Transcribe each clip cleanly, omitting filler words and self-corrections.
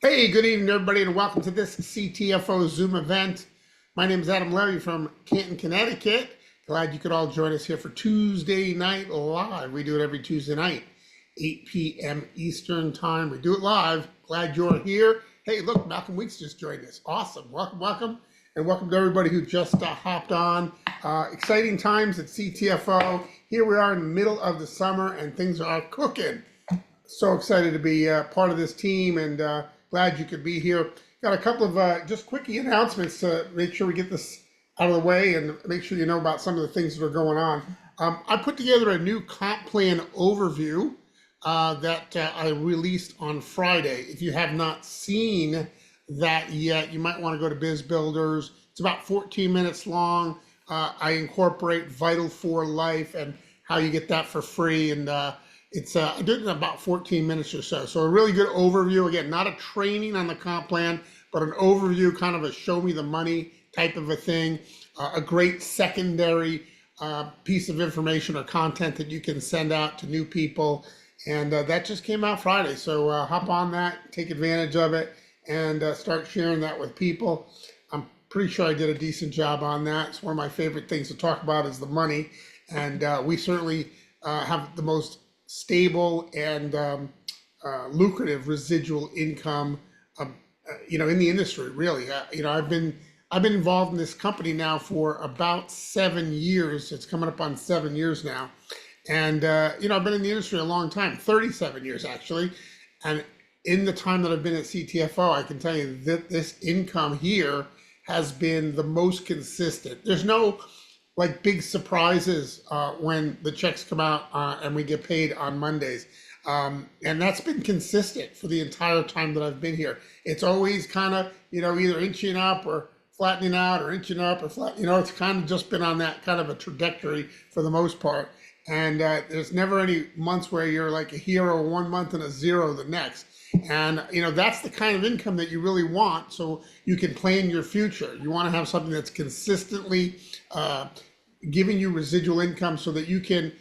Hey, good evening, everybody, and welcome to this CTFO Zoom event. My name is Adam Levy from Canton, Connecticut. Glad you could all join us here for Tuesday Night Live. We do it every Tuesday night, 8 p.m. Eastern Time. We do it live. Glad you're here. Hey, look, Malcolm Weeks just joined us. Awesome. Welcome, welcome. And welcome to everybody who just hopped on. Exciting times at CTFO. Here we are in the middle of the summer, and things are cooking. So excited to be part of this team, and glad you could be here. Got a couple of just quickie announcements to make sure we get this out of the way and make sure you know about some of the things that are going on. I put together a new comp plan overview that I released on Friday. If you have not seen that yet, you might want to go to Biz Builders. It's about 14 minutes long. I incorporate Vital for Life and how you get that for free, and I did it in about 14 minutes or so. So a really good overview. Again, not a training on the comp plan, but an overview, kind of a show me the money type of a thing. A great secondary piece of information or content that you can send out to new people. And that just came out Friday. So hop on that, take advantage of it, and start sharing that with people. I'm pretty sure I did a decent job on that. It's one of my favorite things to talk about is the money. And we certainly have the most stable and lucrative residual income, in the industry. Really, I've been involved in this company now for about 7 years. It's coming up on 7 years now, and I've been in the industry a long time, 37 years actually. And in the time that I've been at CTFO, I can tell you that this income here has been the most consistent. There's no like big surprises when the checks come out and we get paid on Mondays. And that's been consistent for the entire time that I've been here. It's always kind of, either inching up or flattening out or inching up or flat, it's kind of just been on that kind of a trajectory for the most part. And there's never any months where you're like a hero 1 month and a zero the next. And that's the kind of income that you really want, so you can plan your future. You want to have something that's consistently giving you residual income so that you can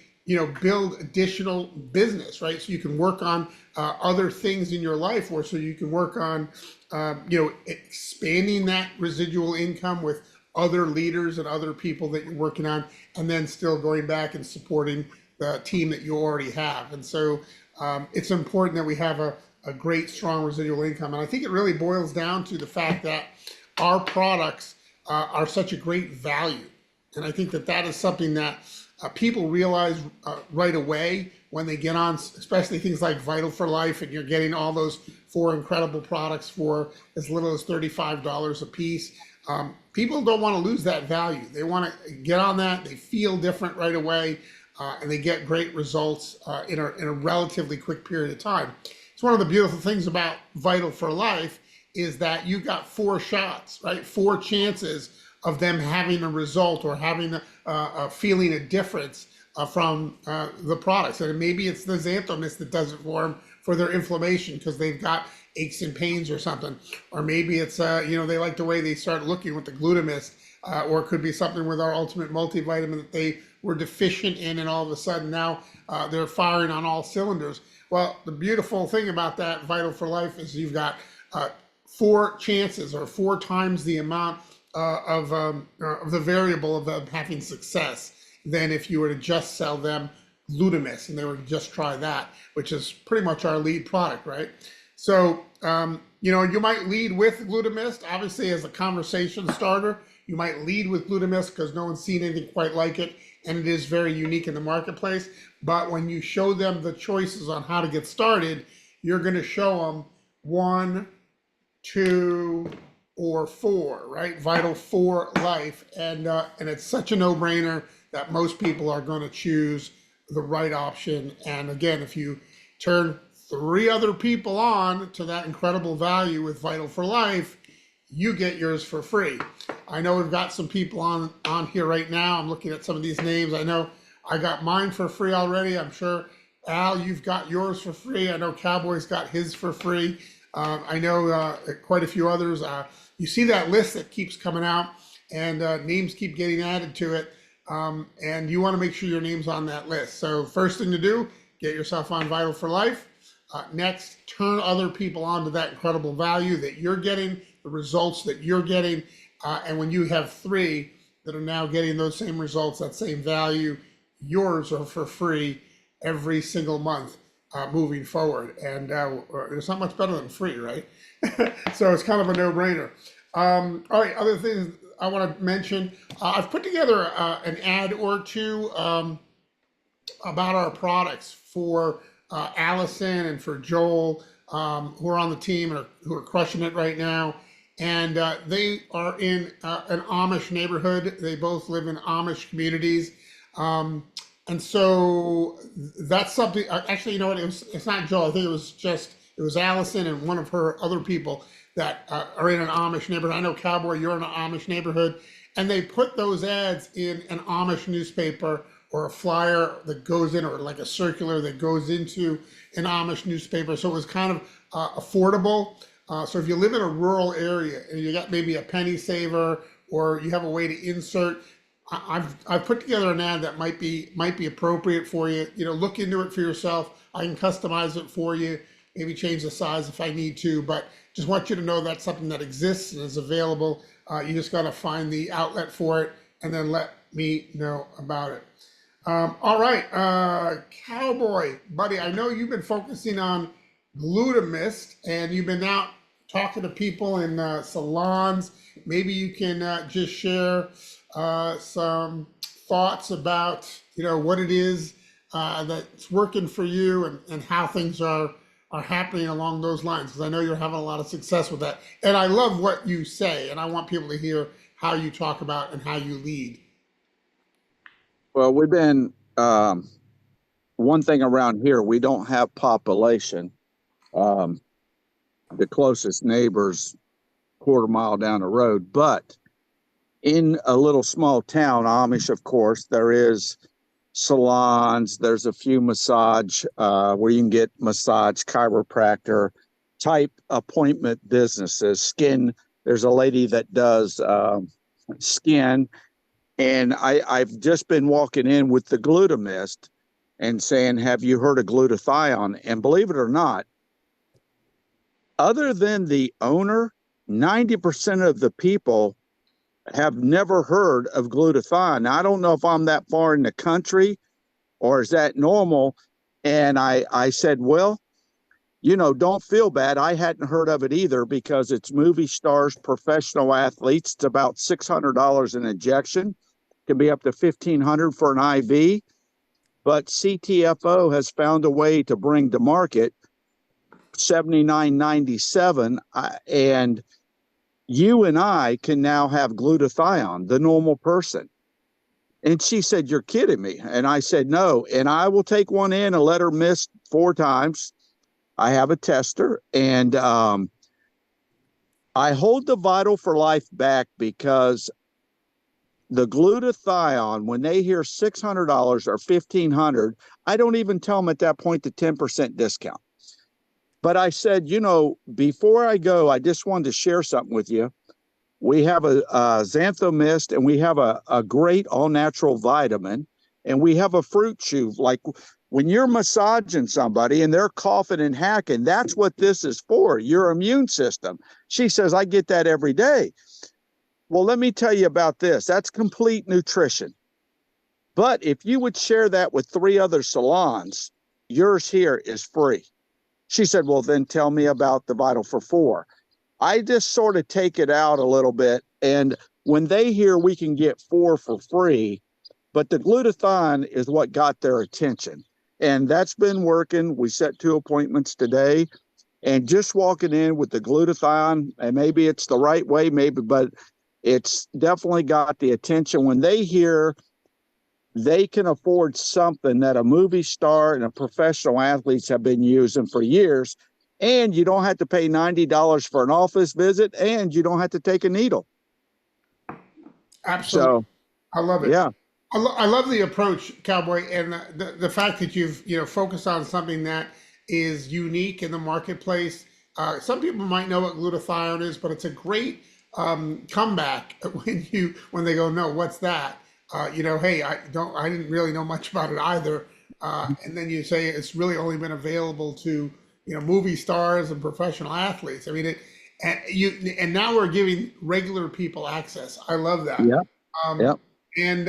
build additional business, right? So you can work on other things in your life, or so you can work on expanding that residual income with other leaders and other people that you're working on, and then still going back and supporting the team that you already have. And so it's important that we have a great, strong residual income. And I think it really boils down to the fact that our products are such a great value. And I think that that is something that people realize right away when they get on, especially things like Vital for Life, and you're getting all those 4 incredible products for as little as $35 a piece. People don't want to lose that value. They want to get on that. They feel different right away, and they get great results in a relatively quick period of time. It's one of the beautiful things about Vital for Life is that you got 4 shots, right? 4 chances of them having a result or having feeling a difference from the products. And maybe it's the xanthomist that does it for them for their inflammation because they've got aches and pains or something. Or maybe it's, they like the way they start looking with the glutamist, or it could be something with our ultimate multivitamin that they were deficient in, and all of a sudden now they're firing on all cylinders. Well, the beautiful thing about that Vital for Life is you've got 4 chances, or 4 times the amount of the variable of them having success than if you were to just sell them glutamist and they were to just try that, which is pretty much our lead product, right? So, you might lead with glutamist, obviously as a conversation starter. You might lead with glutamist because no one's seen anything quite like it, and it is very unique in the marketplace. But when you show them the choices on how to get started, you're going to show them 1, 2, or 4, right? Vital for Life, and it's such a no-brainer that most people are going to choose the right option. And again, if you turn 3 other people on to that incredible value with Vital for Life, you get yours for free. I know we've got some people on here right now. I'm looking at some of these names. I know I got mine for free already. I'm sure, Al, you've got yours for free. I know Cowboy's got his for free. I know quite a few others. You see that list that keeps coming out, and names keep getting added to it, and you want to make sure your name's on that list. So first thing to do, get yourself on Vital for Life. next, turn other people onto that incredible value that you're getting, the results that you're getting. And when you have three that are now getting those same results, that same value, yours are for free every single month moving forward. And it's not much better than free, right? So it's kind of a no-brainer. All right, other things I want to mention. I've put together an ad or two about our products for Allison and for Joel, who are on the team and who are crushing it right now. And they are in an Amish neighborhood. They both live in Amish communities. And so that's something, actually, you know what, it's not Joel. I think it was Allison and one of her other people that are in an Amish neighborhood. I know, Cowboy, you're in an Amish neighborhood. And they put those ads in an Amish newspaper or a flyer that goes in, or like a circular that goes into an Amish newspaper. So it was kind of affordable. So if you live in a rural area and you got maybe a penny saver, or you have a way to insert, I've put together an ad that might be appropriate for you. You know, look into it for yourself. I can customize it for you, maybe change the size if I need to, but just want you to know that's something that exists and is available. You just got to find the outlet for it and then let me know about it. All right, Cowboy, buddy, I know you've been focusing on glutamist and you've been out talking to people in salons. Maybe you can just share some thoughts about, you know, what it is that's working for you, and how things are happening along those lines, because I know you're having a lot of success with that. And I love what you say, and I want people to hear how you talk about and how you lead. Well, we've been, one thing around here, we don't have population. The closest neighbor's quarter mile down the road, but in a little small town, Amish, of course, there is salons. There's a few massage where you can get massage, chiropractor type appointment businesses. Skin, there's a lady that does skin. And I've just been walking in with the glutamist and saying, have you heard of glutathione? And believe it or not, other than the owner, 90% of the people have never heard of glutathione. Now, I don't know if I'm that far in the country or is that normal. And I said, well, you know, don't feel bad. I hadn't heard of it either, because it's movie stars, professional athletes. It's about $600 an injection. It can be up to $1,500 for an IV. But CTFO has found a way to bring to market $79.97, and you and I can now have glutathione, the normal person. And she said, you're kidding me. And I said, no. And I will take one in and let her miss 4 times. I have a tester, and I hold the Vital for Life back because the glutathione, when they hear $600 or $1,500, I don't even tell them at that point the 10% discount. But I said, you know, before I go, I just wanted to share something with you. We have a xantho mist, and we have a great all-natural vitamin, and we have a fruit chew. Like when you're massaging somebody and they're coughing and hacking, that's what this is for, your immune system. She says, I get that every day. Well, let me tell you about this. That's complete nutrition. But if you would share that with 3 other salons, yours here is free. She said, well, then tell me about the Vital for 4. I just sort of take it out a little bit. And when they hear we can get 4 for free, but the glutathione is what got their attention. And that's been working. We set 2 appointments today. And just walking in with the glutathione, and maybe it's the right way, maybe, but it's definitely got the attention. When they hear they can afford something that a movie star and a professional athletes have been using for years, and you don't have to pay $90 for an office visit, and you don't have to take a needle. Absolutely. So, I love it. Yeah. I love the approach, Cowboy, and the fact that you've focused on something that is unique in the marketplace. Some people might know what glutathione is, but it's a great comeback when they go, no, what's that? Hey, I didn't really know much about it either. And then you say it's really only been available to movie stars and professional athletes. I mean, and now we're giving regular people access. I love that. Yeah. Um, Yeah. and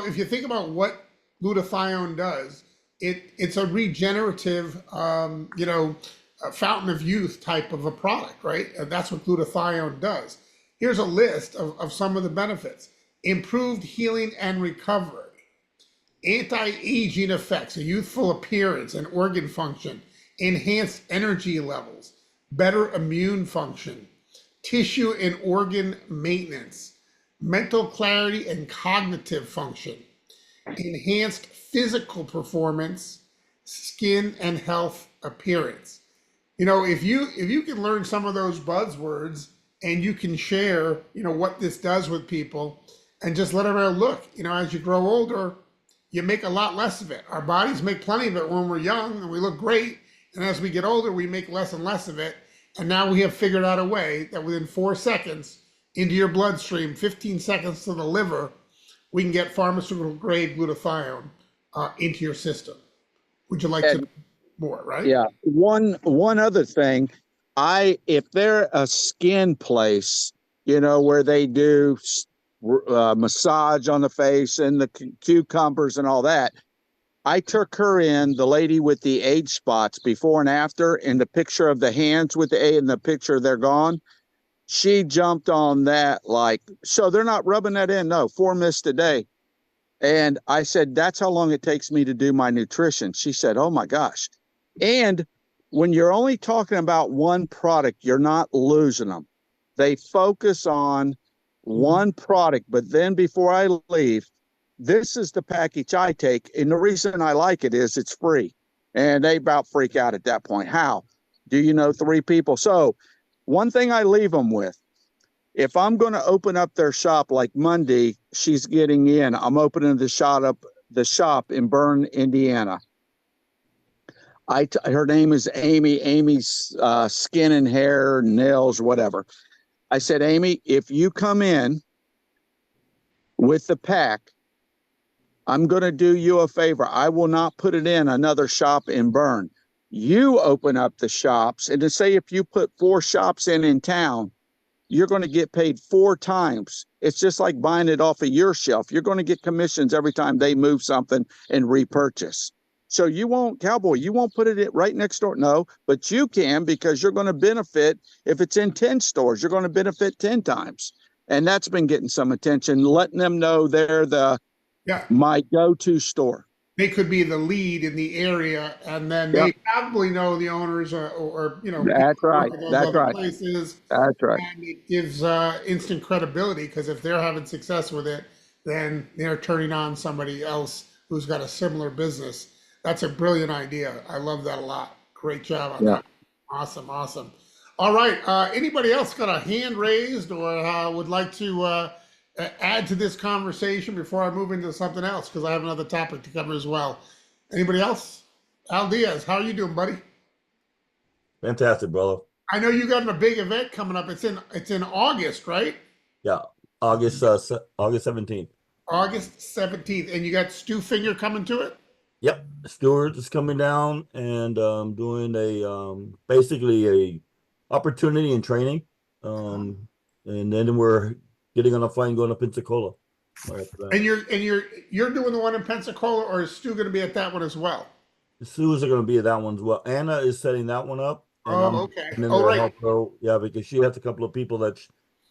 if you think about what glutathione does, it's a regenerative, a fountain of youth type of a product, right? And that's what glutathione does. Here's a list of some of the benefits: improved healing and recovery, anti-aging effects, a youthful appearance and organ function, enhanced energy levels, better immune function, tissue and organ maintenance, mental clarity and cognitive function, enhanced physical performance, skin and health appearance. If you can learn some of those buzzwords and you can share, what this does with people, and just let them know, look, as you grow older, you make a lot less of it. Our bodies make plenty of it when we're young and we look great. And as we get older, we make less and less of it. And now we have figured out a way that within 4 seconds into your bloodstream, 15 seconds to the liver, we can get pharmaceutical grade glutathione into your system. Would you like to know more, right? Yeah. One other thing, if they're a skin place, where they do massage on the face and the cucumbers and all that, I took her in, the lady with the age spots before and after, and the picture of the hands with the A and the picture they're gone. She jumped on that so they're not rubbing that in. No, 4 mist a day. And I said, that's how long it takes me to do my nutrition. She said, oh my gosh. And when you're only talking about one product, you're not losing them. They focus on one product, but then before I leave, this is the package I take. And the reason I like it is it's free. And they about freak out at that point. How? Do you know 3 people? So one thing I leave them with, if I'm going to open up their shop like Monday, she's getting in. I'm opening the shop in Bern, Indiana. Her name is Amy. Amy's skin and hair, nails, whatever. I said, Amy, if you come in with the pack, I'm going to do you a favor. I will not put it in another shop in Bern. You open up the shops, and to say if you put 4 shops in town, you're going to get paid 4 times. It's just like buying it off of your shelf. You're going to get commissions every time they move something and repurchase. So you won't put it right next door. No, but you can, because you're going to benefit. If it's in 10 stores, you're going to benefit 10 times. And that's been getting some attention, letting them know they're my go-to store. They could be the lead in the area, and then they probably know the owners or That's right. That's right. Places. That's right. And it gives instant credibility, because if they're having success with it, then they're turning on somebody else who's got a similar business. That's a brilliant idea. I love that a lot. Great job on that. Awesome, awesome. All right. Anybody else got a hand raised or would like to add to this conversation before I move into something else? Because I have another topic to cover as well. Anybody else? Al Diaz, how are you doing, buddy? Fantastic, brother. I know you got a big event coming up. It's in August, right? Yeah, August 17th. August 17th, and you got Stu Finger coming to it. Yep, Stewart is coming down and doing basically a opportunity and training, and then we're getting on a flight and going to Pensacola. And you're doing the one in Pensacola, or is Stu going to be at that one as well? The Sues are going to be at that one as well. Anna is setting that one up. And okay. Right. Yeah, because she has a couple of people that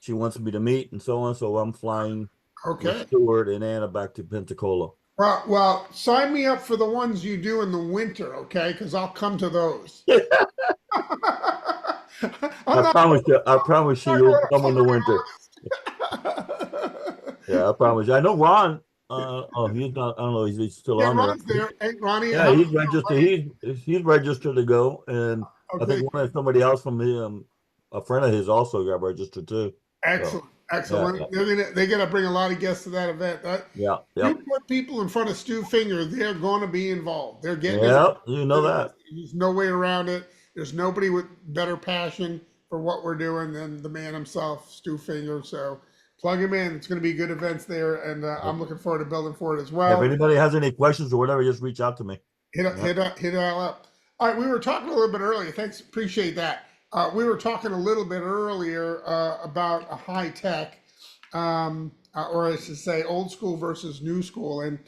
she wants me to meet and so on. So I'm flying with Stewart and Anna back to Pensacola. Well, sign me up for the ones you do in the winter, okay? Because I'll come to those. I promise you, you'll come in the winter. Yeah, I promise you. I know Ron. He's not. I don't know. He's still on Ron's there. Hey, Ronnie. Yeah, he's registered. He's registered to go, and I think somebody else from him, a friend of his, also got registered too. Excellent. Excellent. Yeah. They're gonna bring a lot of guests to that event. Yeah. You put people in front of Stu Finger, they're going to be involved. They're getting. Yeah, you know that. There's no way around it. There's nobody with better passion for what we're doing than the man himself, Stu Finger. So plug him in. It's going to be good events there, and I'm looking forward to building for it as well. If anybody has any questions or whatever, just reach out to me. Hit it all up. All right, we were talking a little bit earlier. Thanks, appreciate that. We were talking a little bit earlier about a high tech, or I should say, old school versus new school. And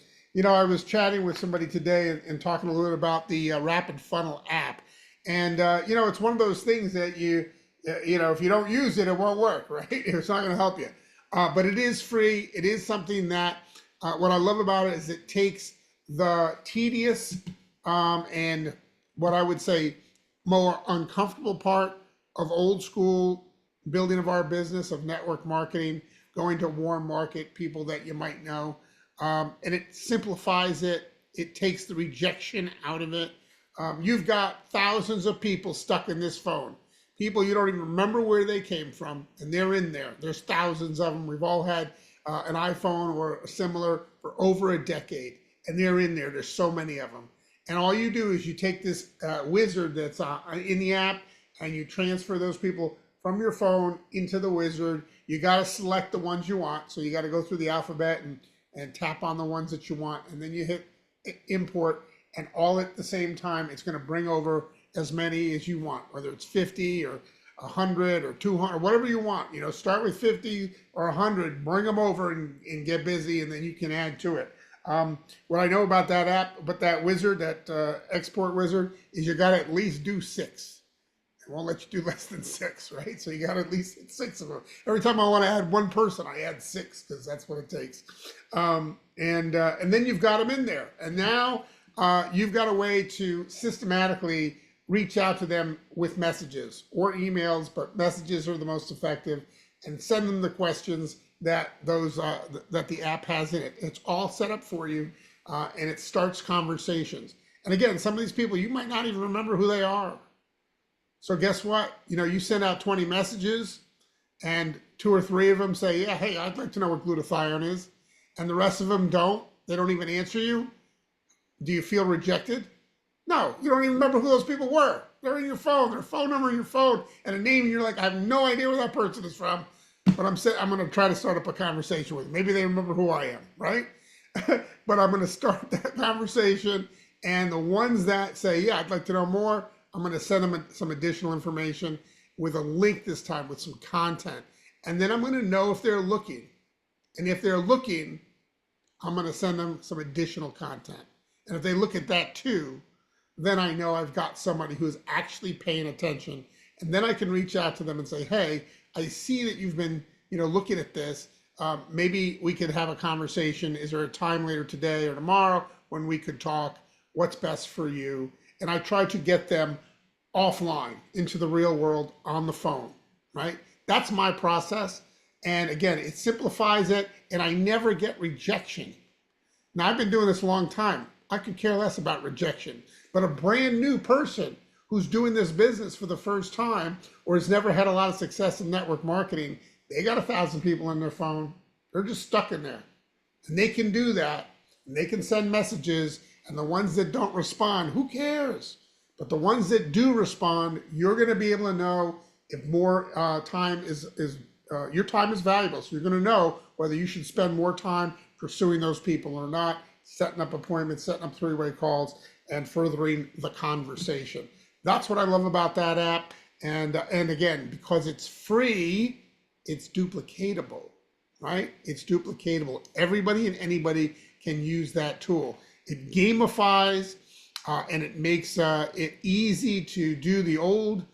I was chatting with somebody today and talking a little bit about the Rapid Funnel app. And it's one of those things that if you don't use it, it won't work, right? It's not going to help you. But it is free. It is something that what I love about it is it takes the tedious and what I would say more uncomfortable part of old school building of our business, of network marketing, going to warm market people that you might know. And it simplifies it. It takes the rejection out of it. You've got thousands of people stuck in this phone. People you don't even remember where they came from, and they're in there. There's thousands of them. We've all had an iPhone or similar for over a decade, and they're in there. There's so many of them. And all you do is you take this wizard that's in the app and you transfer those people from your phone into the wizard. You got to select the ones you want. So you got to go through the alphabet and tap on the ones that you want. And then you hit import, and all at the same time, it's going to bring over as many as you want, whether it's 50 or 100 or 200, whatever you want. Start with 50 or 100, bring them over and get busy, and then you can add to it. What I know about that app, but that wizard, that export wizard, is you got to at least do 6. It won't let you do less than 6, right? So you got to at least hit 6 of them. Every time I want to add one person, I add 6 because that's what it takes. And then you've got them in there, and now you've got a way to systematically reach out to them with messages or emails, but messages are the most effective, and send them the questions that that the app has in it. It's all set up for you, and it starts conversations. And again, some of these people, you might not even remember who they are. So guess what? You send out 20 messages, and 2 or 3 of them say, yeah, hey, I'd like to know what glutathione is. And the rest of them don't. They don't even answer you. Do you feel rejected? No, you don't even remember who those people were. They're in your phone, their phone number in your phone, and a name, and you're like, I have no idea where that person is from. But I'm going to try to start up a conversation with them. Maybe they remember who I am, right? But I'm going to start that conversation. And the ones that say, yeah, I'd like to know more, I'm going to send them some additional information with a link this time, with some content. And then I'm going to know if they're looking. And if they're looking, I'm going to send them some additional content. And if they look at that too, then I know I've got somebody who's actually paying attention. And then I can reach out to them and say, hey, I see that you've been, looking at this. Maybe we could have a conversation. Is there a time later today or tomorrow when we could talk? What's best for you? And I try to get them offline into the real world on the phone, right? That's my process. And again, it simplifies it, and I never get rejection. Now, I've been doing this a long time. I could care less about rejection. But a brand new person who's doing this business for the first time, or has never had a lot of success in network marketing, they got 1,000 people on their phone. They're just stuck in there. And they can do that. And they can send messages. And the ones that don't respond, who cares? But the ones that do respond, you're going to be able to know if more time is your time is valuable. So you're going to know whether you should spend more time pursuing those people or not, setting up appointments, setting up 3-way calls, and furthering the conversation. That's what I love about that app. And again, because it's free, it's duplicatable, right? It's duplicatable. Everybody and anybody can use that tool. It gamifies, and it makes it easy to do the old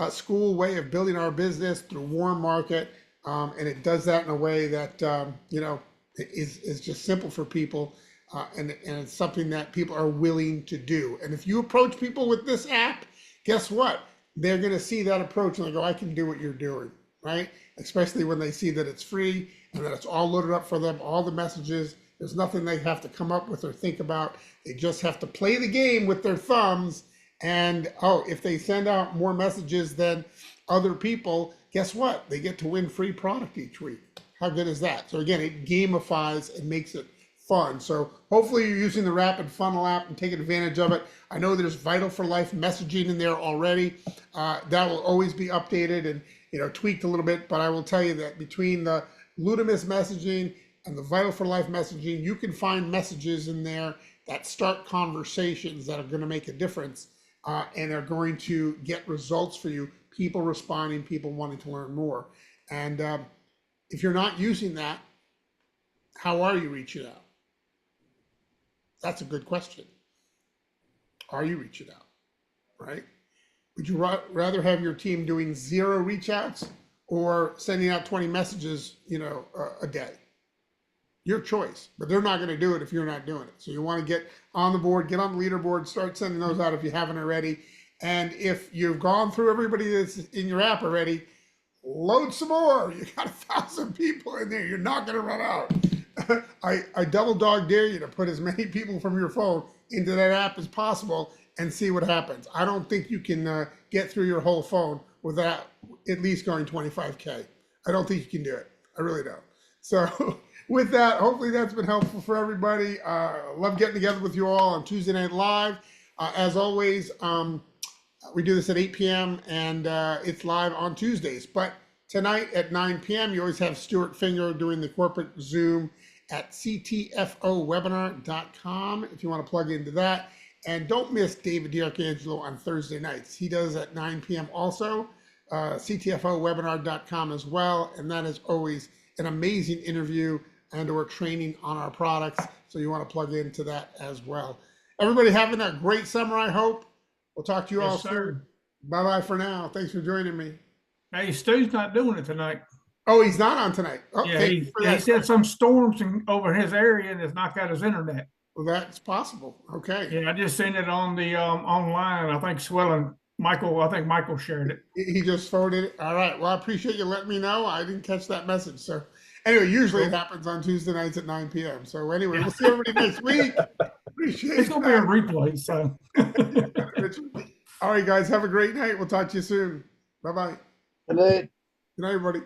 school way of building our business through warm market. And it does that in a way that, is just simple for people. And it's something that people are willing to do. And if you approach people with this app, guess what? They're going to see that approach and they go, I can do what you're doing, right? Especially when they see that it's free and that it's all loaded up for them, all the messages. There's nothing they have to come up with or think about. They just have to play the game with their thumbs. And if they send out more messages than other people, guess what? They get to win free product each week. How good is that? So again, it gamifies and makes it fun. So hopefully you're using the Rapid Funnel app and taking advantage of it. I know there's Vital for Life messaging in there already. That will always be updated and tweaked a little bit, but I will tell you that between the Lutimus messaging and the Vital for Life messaging, you can find messages in there that start conversations that are going to make a difference and are going to get results for you. People responding, people wanting to learn more. And if you're not using that, how are you reaching out? That's a good question. Are you reaching out, right? Would you rather have your team doing 0 reach outs or sending out 20 messages, a day? Your choice, but they're not going to do it if you're not doing it. So you want to get on the board, get on the leaderboard, start sending those out if you haven't already. And if you've gone through everybody that's in your app already, load some more. You got 1,000 people in there. You're not going to run out. I double dog dare you to put as many people from your phone into that app as possible and see what happens. I don't think you can get through your whole phone without at least going 25K. I don't think you can do it. I really don't. So with that, hopefully that's been helpful for everybody. Love getting together with you all on Tuesday Night Live. As always, we do this at 8 p.m. and it's live on Tuesdays. But tonight at 9 p.m., you always have Stuart Finger doing the corporate Zoom at ctfowebinar.com if you want to plug into that. And don't miss David D'Arcangelo on Thursday nights. He does at 9 p.m. also, ctfowebinar.com as well. And that is always an amazing interview and or training on our products. So you want to plug into that as well. Everybody having a great summer, I hope. We'll talk to you all soon. Bye-bye for now. Thanks for joining me. Hey, Stu's not doing it tonight. Oh, he's not on tonight. Oh, Yeah, he said some storms over his area and it's knocked out his internet. Well, that's possible. Okay. Yeah, I just seen it on the online. I think Michael shared it. He just forwarded it. All right. Well, I appreciate you letting me know. I didn't catch that message. So anyway, usually it happens on Tuesday nights at 9 p.m. So anyway, we'll see everybody next week. Appreciate it's gonna be a replay. So all right, guys, have a great night. We'll talk to you soon. Bye-bye. Good night. Good night, everybody.